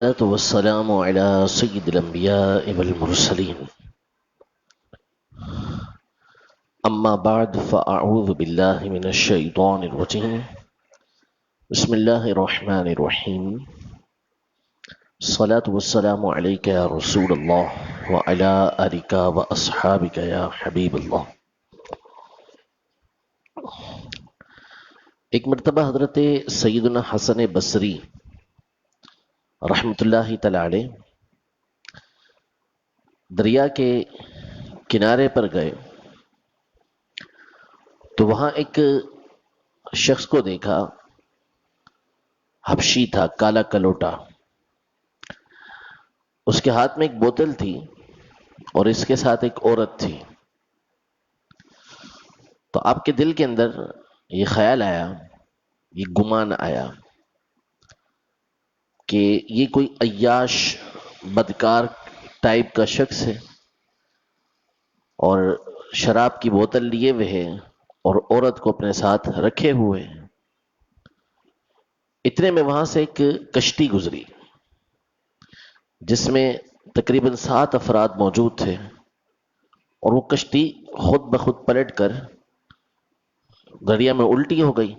والصلاة والسلام على سيد الأنبياء والمرسلين. أما بعد فأعوذ بالله من الشيطان الرجيم. بسم الله الرحمن الرحيم. الصلاة والسلام عليك يا رسول الله وعلى آلك وأصحابك يا حبيب الله. ایک مرتبہ حضرت سیدنا حسن بصری رحمۃ اللہ تعالی علیہ دریا کے کنارے پر گئے تو وہاں ایک شخص کو دیکھا، حبشی تھا، کالا کلوٹا. اس کے ہاتھ میں ایک بوتل تھی اور اس کے ساتھ ایک عورت تھی. تو آپ کے دل کے اندر یہ خیال آیا، یہ گمان آیا کہ یہ کوئی عیاش بدکار ٹائپ کا شخص ہے اور شراب کی بوتل لیے ہوئے ہے اور عورت کو اپنے ساتھ رکھے ہوئے ہیں. اتنے میں وہاں سے ایک کشتی گزری جس میں تقریباً 7 افراد موجود تھے، اور وہ کشتی خود بخود پلٹ کر دریا میں الٹی ہو گئی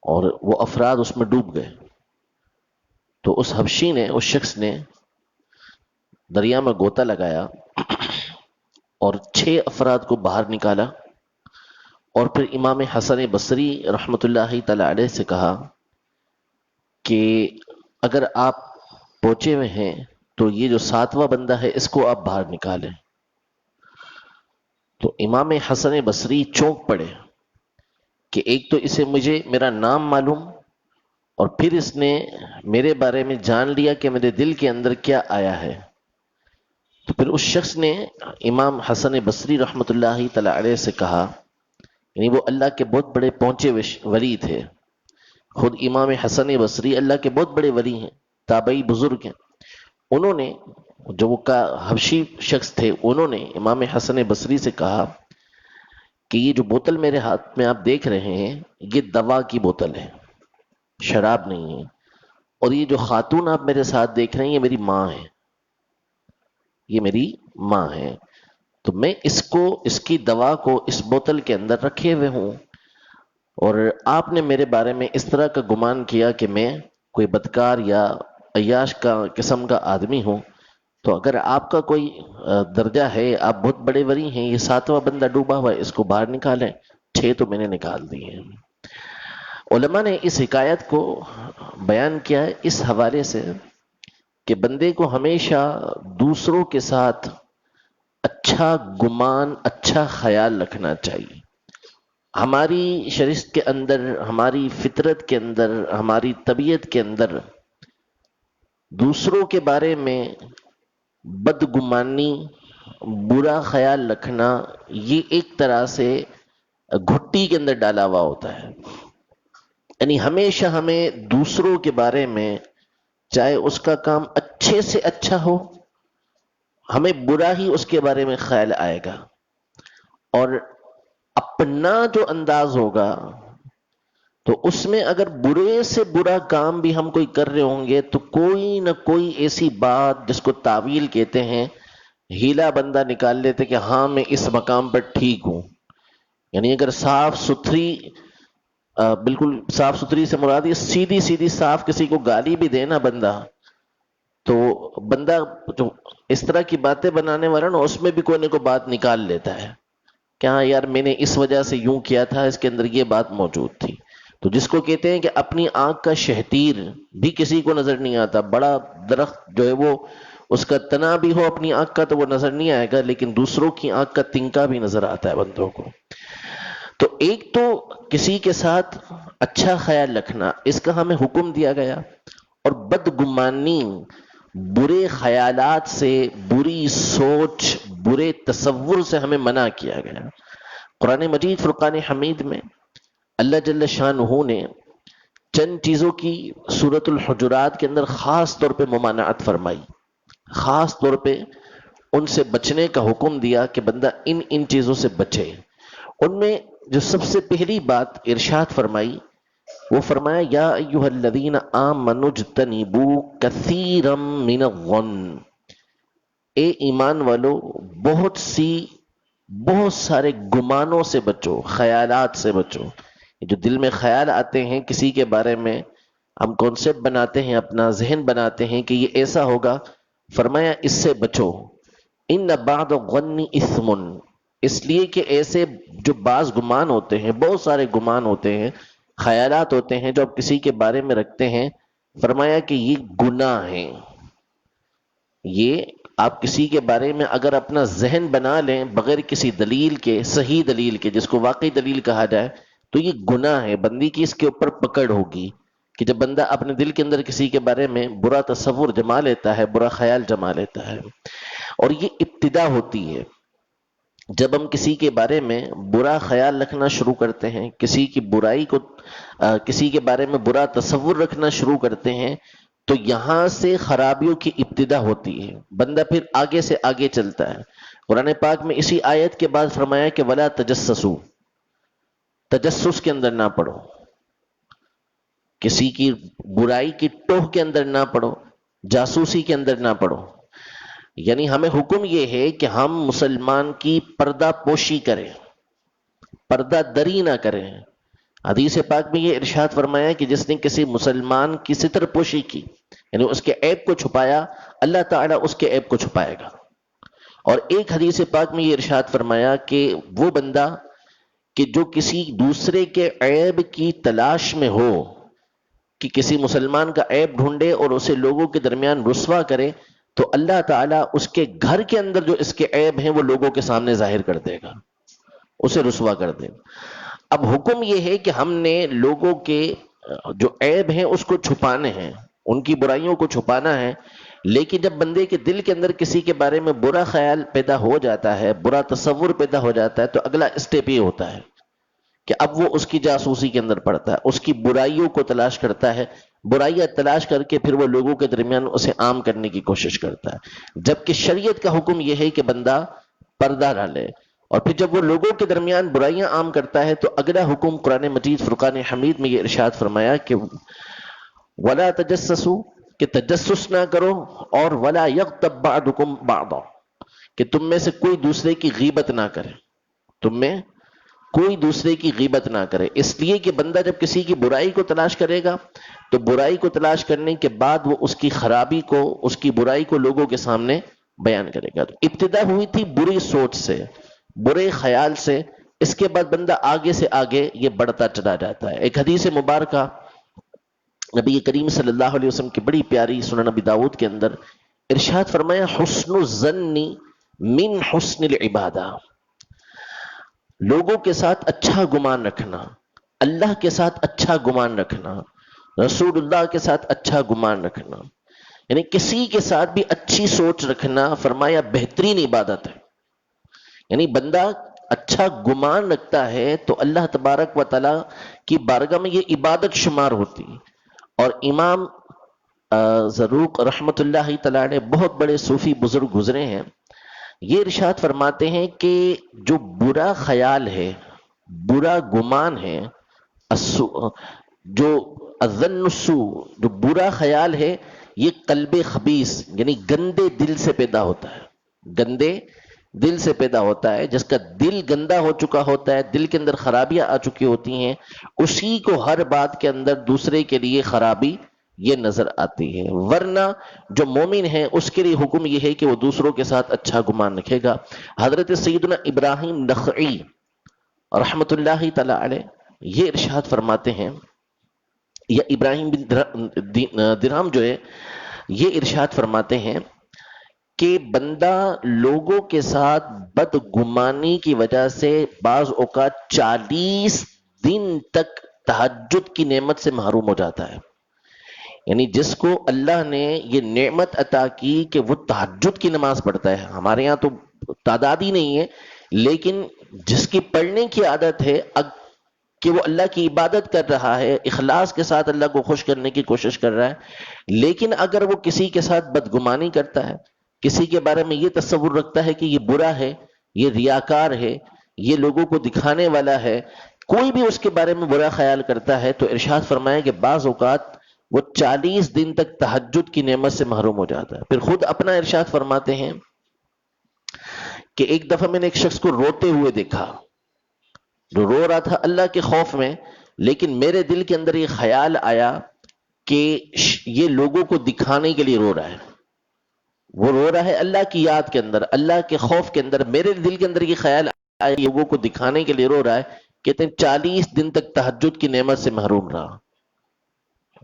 اور وہ افراد اس میں ڈوب گئے. تو اس حبشی نے، اس شخص نے دریا میں غوطہ لگایا اور 6 افراد کو باہر نکالا، اور پھر امام حسن بصری رحمۃ اللہ تعالی علیہ سے کہا کہ اگر آپ پہنچے ہوئے ہیں تو یہ جو 7واں بندہ ہے اس کو آپ باہر نکالیں. تو امام حسن بصری چونک پڑے کہ ایک تو اسے مجھے میرا نام معلوم، اور پھر اس نے میرے بارے میں جان لیا کہ میرے دل کے اندر کیا آیا ہے. تو پھر اس شخص نے امام حسن بصری رحمۃ اللہ تعالی علیہ سے کہا، یعنی وہ اللہ کے بہت بڑے پہنچے ولی تھے. خود امام حسن بصری اللہ کے بہت بڑے ولی ہیں، تابعی بزرگ ہیں. انہوں نے، جو وہ حبشی شخص تھے، انہوں نے امام حسن بصری سے کہا کہ یہ جو بوتل میرے ہاتھ میں آپ دیکھ رہے ہیں یہ دوا کی بوتل ہے، شراب نہیں ہے. اور یہ جو خاتون آپ میرے ساتھ دیکھ رہے ہیں یہ میری ماں ہے، یہ میری ماں ہے. تو میں اس کی دوا کو اس بوتل کے اندر رکھے ہوئے ہوں، اور آپ نے میرے بارے میں اس طرح کا گمان کیا کہ میں کوئی بدکار یا عیاش کا قسم کا آدمی ہوں. تو اگر آپ کا کوئی درجہ ہے، آپ بہت بڑے ولی ہیں، یہ 7واں بندہ ڈوبا ہوا ہے، اس کو باہر نکالیں. 6 تو میں نے نکال دیے ہیں. علماء نے اس حکایت کو بیان کیا ہے اس حوالے سے کہ بندے کو ہمیشہ دوسروں کے ساتھ اچھا گمان، اچھا خیال رکھنا چاہیے. ہماری شریعت کے اندر، ہماری فطرت کے اندر، ہماری طبیعت کے اندر دوسروں کے بارے میں بدگمانی، برا خیال رکھنا، یہ ایک طرح سے گھٹی کے اندر ڈالا ہوا ہوتا ہے. یعنی ہمیشہ ہمیں دوسروں کے بارے میں، چاہے اس کا کام اچھے سے اچھا ہو، ہمیں برا ہی اس کے بارے میں خیال آئے گا. اور اپنا جو انداز ہوگا تو اس میں اگر برے سے برا کام بھی ہم کوئی کر رہے ہوں گے تو کوئی نہ کوئی ایسی بات جس کو تعویل کہتے ہیں، ہیلا بندہ نکال لیتے کہ ہاں میں اس مقام پر ٹھیک ہوں. یعنی اگر صاف ستھری، بالکل صاف ستھری سے مراد یہ سیدھی سیدھی صاف کسی کو گالی بھی دینا بندہ، تو بندہ جو اس طرح کی باتیں بنانے والا نا، اس میں بھی کوئی نہ کوئی بات نکال لیتا ہے کہ ہاں یار میں نے اس وجہ سے یوں کیا تھا، اس کے اندر یہ بات موجود تھی. تو جس کو کہتے ہیں کہ اپنی آنکھ کا شہتیر بھی کسی کو نظر نہیں آتا. بڑا درخت جو ہے وہ اس کا تنا بھی ہو اپنی آنکھ کا تو وہ نظر نہیں آئے گا، لیکن دوسروں کی آنکھ کا تنکا بھی نظر آتا ہے بندوں کو. تو ایک تو کسی کے ساتھ اچھا خیال رکھنا، اس کا ہمیں حکم دیا گیا. اور بدگمانی، برے خیالات سے، بری سوچ، برے تصور سے ہمیں منع کیا گیا. قرآن مجید فرقان حمید میں اللہ جل شانہ نے چند چیزوں کی سورۃ الحجرات کے اندر خاص طور پہ ممانعت فرمائی، خاص طور پہ ان سے بچنے کا حکم دیا کہ بندہ ان چیزوں سے بچے. ان میں جو سب سے پہلی بات ارشاد فرمائی وہ فرمایا یا ایھا الذین آمنوا اجتنبوا کثیرا من الظن، اے ایمان والو بہت سارے گمانوں سے بچو، خیالات سے بچو. یہ جو دل میں خیال آتے ہیں کسی کے بارے میں، ہم کانسیپٹ بناتے ہیں، اپنا ذہن بناتے ہیں کہ یہ ایسا ہوگا، فرمایا اس سے بچو. ان بعض الظن اثم، اس لیے کہ ایسے جو بعض گمان ہوتے ہیں، بہت سارے گمان ہوتے ہیں، خیالات ہوتے ہیں جو آپ کسی کے بارے میں رکھتے ہیں، فرمایا کہ یہ گناہ ہیں. یہ آپ کسی کے بارے میں اگر اپنا ذہن بنا لیں بغیر کسی دلیل کے، صحیح دلیل کے، جس کو واقعی دلیل کہا جائے، تو یہ گناہ ہے. بندی کی اس کے اوپر پکڑ ہوگی کہ جب بندہ اپنے دل کے اندر کسی کے بارے میں برا تصور جما لیتا ہے، برا خیال جما لیتا ہے. اور یہ ابتدا ہوتی ہے جب ہم کسی کے بارے میں برا خیال رکھنا شروع کرتے ہیں، کسی کی برائی کو، کسی کے بارے میں برا تصور رکھنا شروع کرتے ہیں، تو یہاں سے خرابیوں کی ابتدا ہوتی ہے. بندہ پھر آگے سے آگے چلتا ہے. قرآن پاک میں اسی آیت کے بعد فرمایا کہ ولا تجسسوا، تجسس کے اندر نہ پڑو، کسی کی برائی کی ٹوہ کے اندر نہ پڑو، جاسوسی کے اندر نہ پڑو. یعنی ہمیں حکم یہ ہے کہ ہم مسلمان کی پردہ پوشی کریں، پردہ دری نہ کریں. حدیث پاک میں یہ ارشاد فرمایا کہ جس نے کسی مسلمان کی ستر پوشی کی، یعنی اس کے عیب کو چھپایا، اللہ تعالیٰ اس کے عیب کو چھپائے گا. اور ایک حدیث پاک میں یہ ارشاد فرمایا کہ وہ بندہ کہ جو کسی دوسرے کے عیب کی تلاش میں ہو، کہ کسی مسلمان کا عیب ڈھونڈے اور اسے لوگوں کے درمیان رسوا کرے، تو اللہ تعالیٰ اس کے گھر کے اندر جو اس کے عیب ہیں وہ لوگوں کے سامنے ظاہر کر دے گا، اسے رسوا کر دے گا. اب حکم یہ ہے کہ ہم نے لوگوں کے جو عیب ہیں اس کو چھپانے ہیں، ان کی برائیوں کو چھپانا ہے. لیکن جب بندے کے دل کے اندر کسی کے بارے میں برا خیال پیدا ہو جاتا ہے، برا تصور پیدا ہو جاتا ہے، تو اگلا اسٹیپ یہ ہوتا ہے کہ اب وہ اس کی جاسوسی کے اندر پڑتا ہے، اس کی برائیوں کو تلاش کرتا ہے، برائیاں تلاش کر کے پھر وہ لوگوں کے درمیان اسے عام کرنے کی کوشش کرتا ہے. جبکہ شریعت کا حکم یہ ہے کہ بندہ پردہ ڈالے. اور پھر جب وہ لوگوں کے درمیان برائیاں عام کرتا ہے تو اگلا حکم قرآن مجید فرقان حمید میں یہ ارشاد فرمایا کہ ولا تجسسوا، کہ تجسس نہ کرو، اور ولا یغتب بعضکم بعضا، کہ تم میں سے کوئی دوسرے کی غیبت نہ کرے، تم میں کوئی دوسرے کی غیبت نہ کرے. اس لیے کہ بندہ جب کسی کی برائی کو تلاش کرے گا تو برائی کو تلاش کرنے کے بعد وہ اس کی خرابی کو، اس کی برائی کو لوگوں کے سامنے بیان کرے گا. تو ابتدا ہوئی تھی بری سوچ سے، برے خیال سے، اس کے بعد بندہ آگے سے آگے یہ بڑھتا چلا جاتا ہے. ایک حدیث مبارکہ نبی کریم صلی اللہ علیہ وسلم کی بڑی پیاری سنن نبی داؤد کے اندر ارشاد فرمایا حسن الظن من حسن العبادہ، لوگوں کے ساتھ اچھا گمان رکھنا، اللہ کے ساتھ اچھا گمان رکھنا، رسول اللہ کے ساتھ اچھا گمان رکھنا، یعنی کسی کے ساتھ بھی اچھی سوچ رکھنا، فرمایا بہترین عبادت ہے. یعنی بندہ اچھا گمان رکھتا ہے تو اللہ تبارک و تعالی کی بارگاہ میں یہ عبادت شمار ہوتی. اور امام زروق رحمت اللہ تعالی علیہ بہت بڑے صوفی بزرگ گزرے ہیں، یہ ارشاد فرماتے ہیں کہ جو برا خیال ہے، برا گمان ہے، جو الظن السوء، جو برا خیال ہے، یہ قلب خبیث یعنی گندے دل سے پیدا ہوتا ہے، گندے دل سے پیدا ہوتا ہے. جس کا دل گندا ہو چکا ہوتا ہے، دل کے اندر خرابیاں آ چکی ہوتی ہیں، اسی کو ہر بات کے اندر دوسرے کے لیے خرابی یہ نظر آتی ہے. ورنہ جو مومن ہے اس کے لیے حکم یہ ہے کہ وہ دوسروں کے ساتھ اچھا گمان رکھے گا. حضرت سیدنا ابراہیم نخعی رحمت اللہ تعالی علیہ یہ ارشاد فرماتے ہیں، یا ابراہیم بن درہم جو ہے یہ ارشاد فرماتے ہیں کہ بندہ لوگوں کے ساتھ بدگمانی کی وجہ سے بعض اوقات 40 دن تک تہجد کی نعمت سے محروم ہو جاتا ہے. یعنی جس کو اللہ نے یہ نعمت عطا کی کہ وہ تہجد کی نماز پڑھتا ہے، ہمارے ہاں تو تعداد ہی نہیں ہے، لیکن جس کی پڑھنے کی عادت ہے کہ وہ اللہ کی عبادت کر رہا ہے، اخلاص کے ساتھ اللہ کو خوش کرنے کی کوشش کر رہا ہے، لیکن اگر وہ کسی کے ساتھ بدگمانی کرتا ہے، کسی کے بارے میں یہ تصور رکھتا ہے کہ یہ برا ہے، یہ ریاکار ہے، یہ لوگوں کو دکھانے والا ہے، کوئی بھی اس کے بارے میں برا خیال کرتا ہے تو ارشاد فرمایا کہ بعض اوقات وہ 40 دن تک تہجد کی نعمت سے محروم ہو جاتا ہے. پھر خود اپنا ارشاد فرماتے ہیں کہ ایک دفعہ میں نے ایک شخص کو روتے ہوئے دیکھا، جو رو رہا تھا اللہ کے خوف میں، لیکن میرے دل کے اندر یہ خیال آیا کہ یہ لوگوں کو دکھانے کے لیے رو رہا ہے. وہ رو رہا ہے اللہ کی یاد کے اندر، اللہ کے خوف کے اندر. میرے دل کے اندر یہ خیال آیا لوگوں کو دکھانے کے لیے رو رہا ہے. کہتے ہیں 40 دن تک تہجد کی نعمت سے محروم رہا،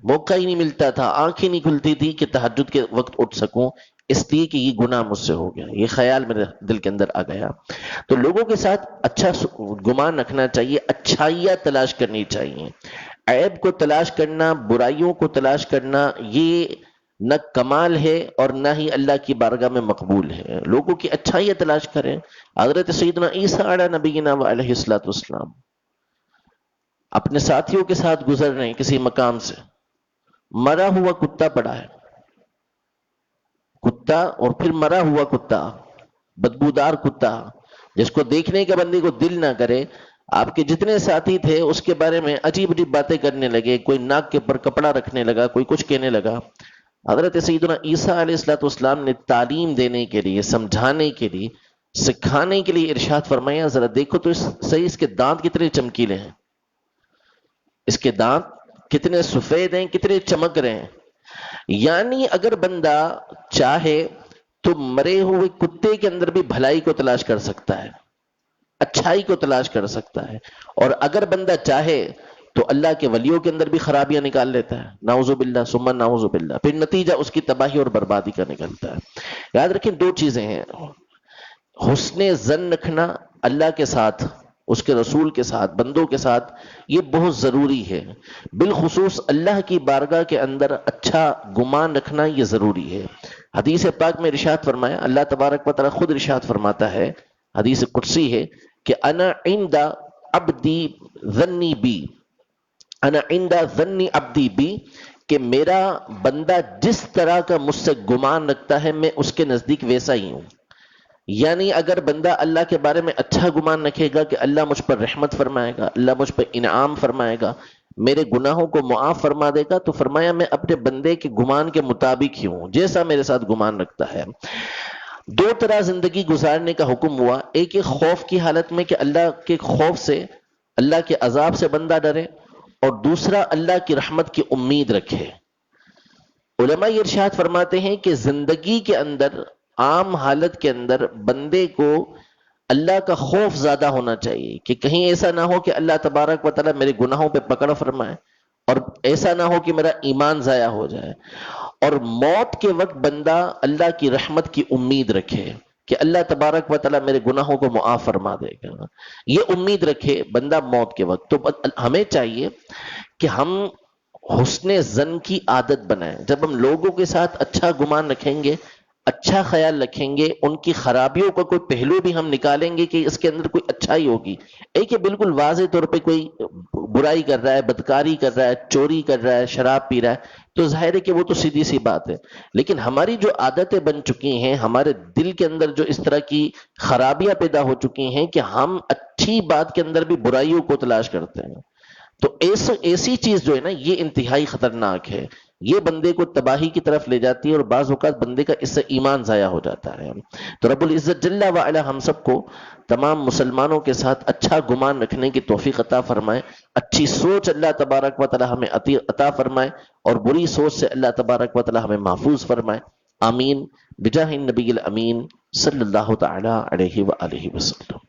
موقع ہی نہیں ملتا تھا، آنکھ ہی نہیں کھلتی تھی کہ تہجد کے وقت اٹھ سکوں، اس لیے کہ یہ گناہ مجھ سے ہو گیا. یہ خیال میرے دل کے اندر آ گیا. تو لوگوں کے ساتھ اچھا گمان رکھنا چاہیے، اچھائیاں تلاش کرنی چاہیے. عیب کو تلاش کرنا، برائیوں کو تلاش کرنا، یہ نہ کمال ہے اور نہ ہی اللہ کی بارگاہ میں مقبول ہے. لوگوں کی اچھائیاں تلاش کریں. حضرت سیدنا عیسیٰ علیہ نبینا علیہ الصلوۃ والسلام اپنے ساتھیوں کے ساتھ گزر رہے ہیں کسی مقام سے، مرا ہوا کتا پڑا ہے، کتا اور پھر مرا ہوا کتا، بدبودار کتا جس کو دیکھنے کے بندے کو دل نہ کرے. آپ کے جتنے ساتھی تھے اس کے بارے میں عجیب عجیب باتیں کرنے لگے، کوئی ناک کے اوپر کپڑا رکھنے لگا، کوئی کچھ کہنے لگا. حضرت سیدنا عیسیٰ علیہ الصلوۃ والسلام نے تعلیم دینے کے لیے، سمجھانے کے لیے، سکھانے کے لیے ارشاد فرمایا ذرا دیکھو تو صحیح اس کے دانت کتنے چمکیلے ہیں، اس کے دانت کتنے سفید ہیں، کتنے چمک رہے ہیں. یعنی اگر بندہ چاہے تو مرے ہوئے کتے کے اندر بھی بھلائی کو تلاش کر سکتا ہے، اچھائی کو تلاش کر سکتا ہے. اور اگر بندہ چاہے تو اللہ کے ولیوں کے اندر بھی خرابیاں نکال لیتا ہے، نعوذ باللہ ثم نعوذ باللہ. پھر نتیجہ اس کی تباہی اور بربادی کا نکلتا ہے. یاد رکھیں 2 چیزیں ہیں، حسن ظن رکھنا اللہ کے ساتھ، اس کے رسول کے ساتھ، بندوں کے ساتھ، یہ بہت ضروری ہے. بالخصوص اللہ کی بارگاہ کے اندر اچھا گمان رکھنا یہ ضروری ہے. حدیث پاک میں ارشاد فرمایا، اللہ تبارک و تعالی خود ارشاد فرماتا ہے، حدیث قدسی ہے کہ انا عند عبدی ظنی بی، انا عند ظنی عبدی بی، کہ میرا بندہ جس طرح کا مجھ سے گمان رکھتا ہے میں اس کے نزدیک ویسا ہی ہوں. یعنی اگر بندہ اللہ کے بارے میں اچھا گمان رکھے گا کہ اللہ مجھ پر رحمت فرمائے گا، اللہ مجھ پر انعام فرمائے گا، میرے گناہوں کو معاف فرما دے گا، تو فرمایا میں اپنے بندے کے گمان کے مطابق ہی ہوں جیسا میرے ساتھ گمان رکھتا ہے. 2 طرح زندگی گزارنے کا حکم ہوا، ایک خوف کی حالت میں کہ اللہ کے خوف سے، اللہ کے عذاب سے بندہ ڈرے، اور دوسرا اللہ کی رحمت کی امید رکھے. علماء یہ ارشاد فرماتے ہیں کہ زندگی کے اندر، عام حالت کے اندر بندے کو اللہ کا خوف زیادہ ہونا چاہیے کہ کہیں ایسا نہ ہو کہ اللہ تبارک و تعالیٰ میرے گناہوں پہ پکڑ فرمائے، اور ایسا نہ ہو کہ میرا ایمان ضائع ہو جائے. اور موت کے وقت بندہ اللہ کی رحمت کی امید رکھے کہ اللہ تبارک و تعالیٰ میرے گناہوں کو معاف فرما دے گا، یہ امید رکھے بندہ موت کے وقت. تو ہمیں چاہیے کہ ہم حسن ظن کی عادت بنائیں. جب ہم لوگوں کے ساتھ اچھا گمان رکھیں گے، اچھا خیال رکھیں گے، ان کی خرابیوں کا کوئی پہلو بھی ہم نکالیں گے کہ اس کے اندر کوئی اچھائی ہوگی. ایک بالکل واضح طور پہ کوئی برائی کر رہا ہے، بدکاری کر رہا ہے، چوری کر رہا ہے، شراب پی رہا ہے، تو ظاہر ہے کہ وہ تو سیدھی سی بات ہے. لیکن ہماری جو عادتیں بن چکی ہیں، ہمارے دل کے اندر جو اس طرح کی خرابیاں پیدا ہو چکی ہیں کہ ہم اچھی بات کے اندر بھی برائیوں کو تلاش کرتے ہیں، تو ایسی چیز جو ہے نا یہ انتہائی خطرناک ہے. یہ بندے کو تباہی کی طرف لے جاتی ہے، اور بعض اوقات بندے کا اس سے ایمان ضائع ہو جاتا ہے. تو رب العزت جل وعلا ہم سب کو، تمام مسلمانوں کے ساتھ اچھا گمان رکھنے کی توفیق عطا فرمائے، اچھی سوچ اللہ تبارک و تعالی ہمیں عطا فرمائے، اور بری سوچ سے اللہ تبارک و تعالی ہمیں محفوظ فرمائے. آمین بجاہ النبی الامین صلی اللہ تعالی علیہ وآلہ وسلم.